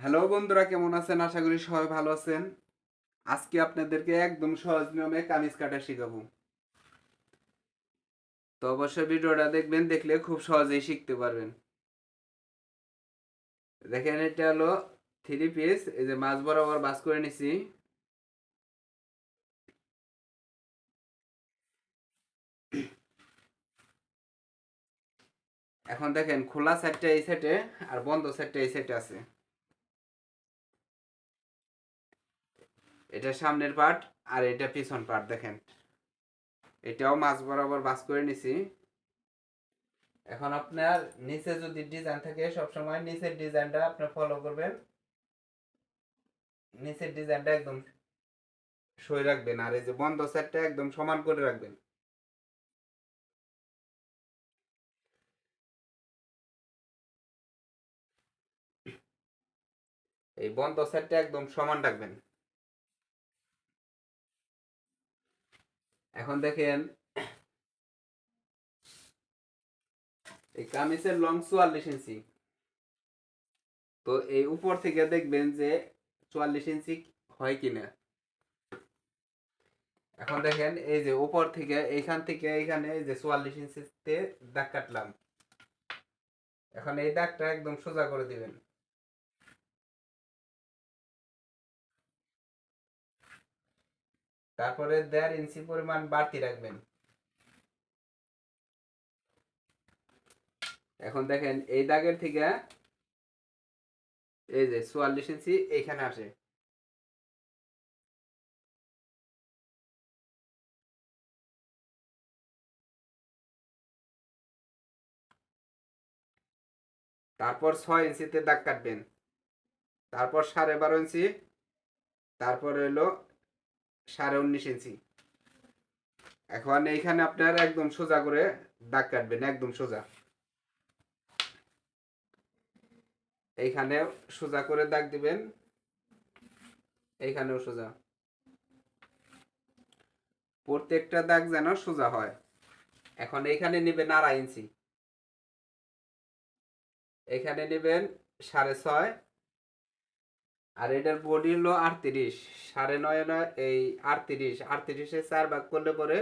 Hello বন্ধুরা, কেমন আছেন? আশা করি সবাই ভালো আছেন। আজকে আপনাদেরকে একদম সহজ নিয়মে কামিজ কাটা শেখাবো। তো অবশ্যই ভিডিওটা দেখবেন, দেখলে খুব সহজেই শিখতে পারবেন। দেখেন, এটা হলো থ্রি পিস। এই যে মাছ বরাবর ভাঁজ করে নিছি। এখন দেখেন, খোলা সাইডটা এই সাইডে আর বন্ধ সাইডটা এই সাইডে আছে। এটা সামনের পার্ট আর এটা পিছন পার্ট। দেখেন, এটাও মাছ বরাবর ভাঁজ করে নিছি। এখন আপনার নিচে যদি ডিজাইন থাকে, সবসময় নিচের ডিজাইনটা আপনি ফলো করবেন। নিচের ডিজাইনটা একদম সই রাখবেন, আর এই যে বন্ধ সাইডটা একদম সমান করে রাখবেন। এই বন্ধ সাইডটা একদম সমান রাখবেন। এখন দেখেন, এই কামিজের লং 44 ইঞ্চি। তো এই উপর থেকে দেখবেন যে 44 ইঞ্চি হয় কিনা। এখন দেখেন, এই যে উপর থেকে এইখান থেকে এইখানে এই যে 44 ইঞ্চিতে দাগ কাটলাম। এখন এই দাগটা একদম সোজা করে দিবেন। তারপরে 1.5 ইঞ্চি পরিমাণ বাড়তি রাখবেন। এখন দেখেন, এই দাগের থেকে এই যে 44 ইঞ্চি এইখানে আসে। তারপর 6 ইঞ্চিতে দাগ কাটবেন। তারপর 12.5 ইঞ্চি। তারপর হলো 19.5 ইঞ্চি। এখন এইখানে আপনার একদম সোজা করে দাগ কাটবেন, একদম সোজা। এইখানে সোজা করে দাগ দিবেন, এইখানেও সোজা। প্রত্যেকটা দাগ যেন সোজা হয়। এখন এইখানে নেবেন 2.5 ইঞ্চি, এখানে নেবেন 6.5, আর এটার বডি হলো 38। 9.5 এই 38, 38-এ 4 ভাগ করলে পরে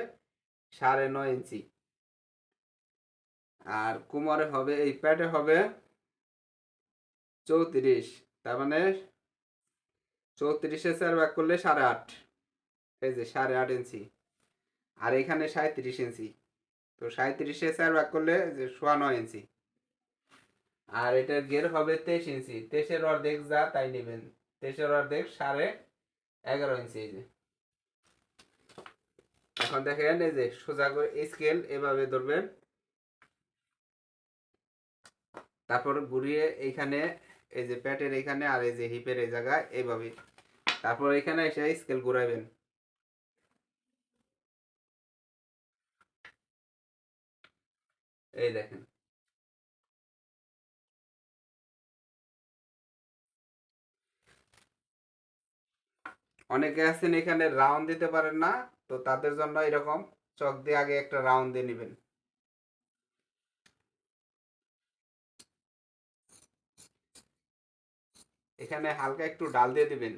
9.5 ইঞ্চি। আর কোমরে হবে, এই প্যাটে হবে 34। তার মানে 34-এ 4 ভাগ করলে 8.5, এই যে 8.5 ইঞ্চি। আর এখানে 37 ইঞ্চি। তো 37-এ 4 ভাগ করলে যে 9.5 ইঞ্চি। আর এটার গের হবে 23 ইঞ্চি। 23-এর অর্ধেক যা তাই নেবেন। 23-এর অর্ধেক 11.5 ইঞ্চি। এই যে এখন দেখেন, এই যে সোজা করে স্কেল এভাবে ধরবেন। তারপর ঘুরিয়ে এইখানে এই যে প্যাটের এইখানে আর এই যে হিপের এই জায়গায় এইভাবে। তারপর এখানে এসে স্কেল ঘুরাবেন। এই দেখেন, অনেকে আছেন এখানে রাউন্ড দিতে পারেন না। তো তাদের জন্য এরকম চক দিয়ে আগে একটা রাউন্ড দিয়ে নেবেন। এখানে হালকা একটু ডাল দিয়ে দিবেন।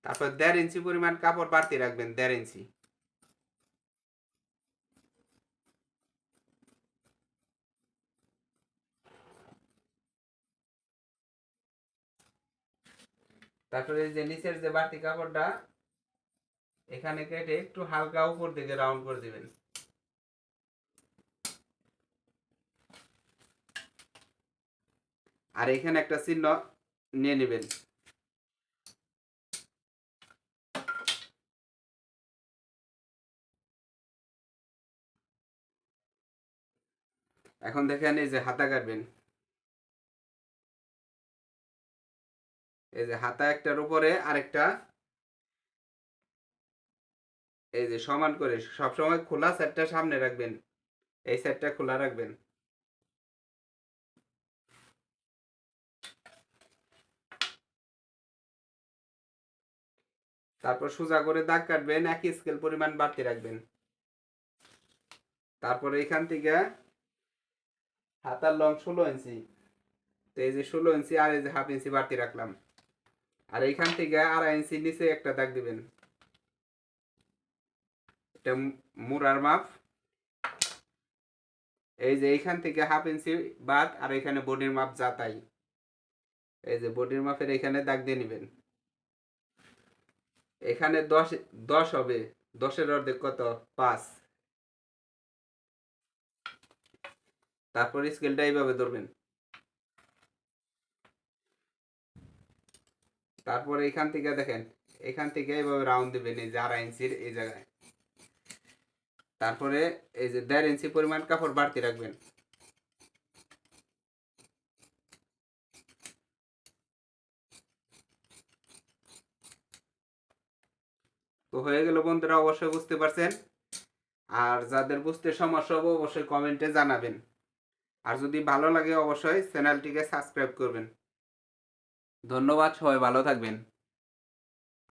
তারপর 1.5 ইঞ্চি পরিমাণ কাপড় বাড়তি রাখবেন, 1.5 ইঞ্চি। তারপরে এই যে নিচের যে বাড়তি কাপড়টা এখানে কেটে একটু হালকা উপর দিকে রাউন্ড করে দিবেন। আর এখানে একটা চিহ্ন নিয়ে নেবেন। এখন দেখেন, এই যে হাতা কাটবেন। এই যে হাতা একটার উপরে আরেকটা, এই যে সমান করে সবসময় খোলা সাইডটা সামনে রাখবেন, এই সাইডটা খোলা রাখবেন। তারপর সোজা করে দাগ কাটবেন, একই স্কেল পরিমাণ বাড়তি রাখবেন। তারপরে এখান থেকে হাতার লং 16 ইঞ্চি, তো এই যে 16 ইঞ্চি আর এই যে হাফ ইঞ্চি বাড়তি রাখলাম। আর এইখান থেকে 2.5 ইঞ্চি নিচে একটা দাগ দিবেন, এটা মুড়ার মাপ। এই যে এইখান থেকে হাফ ইঞ্চি বাদ, আর এখানে বডির মাপ যা তাই, এই যে বডির মাপের এখানে দাগ দিয়ে নেবেন। এখানে 10 হবে, 10-এর অর্ধেক কত? 5। তারপর স্কেলটা এইভাবে ধরবেন। তারপর এখান থেকে দেখেন, এখান থেকে এইভাবে রাউন্ড দিবেন, এই যে 2.5 ইঞ্চির এই জায়গায়। তারপরে এই যে 1.5 ইঞ্চি পরিমাণ কাপড় বাড়তি রাখবেন। তো হয়ে গেল বন্ধুরা, অবশ্যই বুঝতে পারছেন। আর যাদের বুঝতে সমস্যা হবে অবশ্যই কমেন্টে জানাবেন। আর যদি ভালো লাগে অবশ্যই চ্যানেলটিকে সাবস্ক্রাইব করবেন। ধন্যবাদ, সবাই ভালো থাকবেন।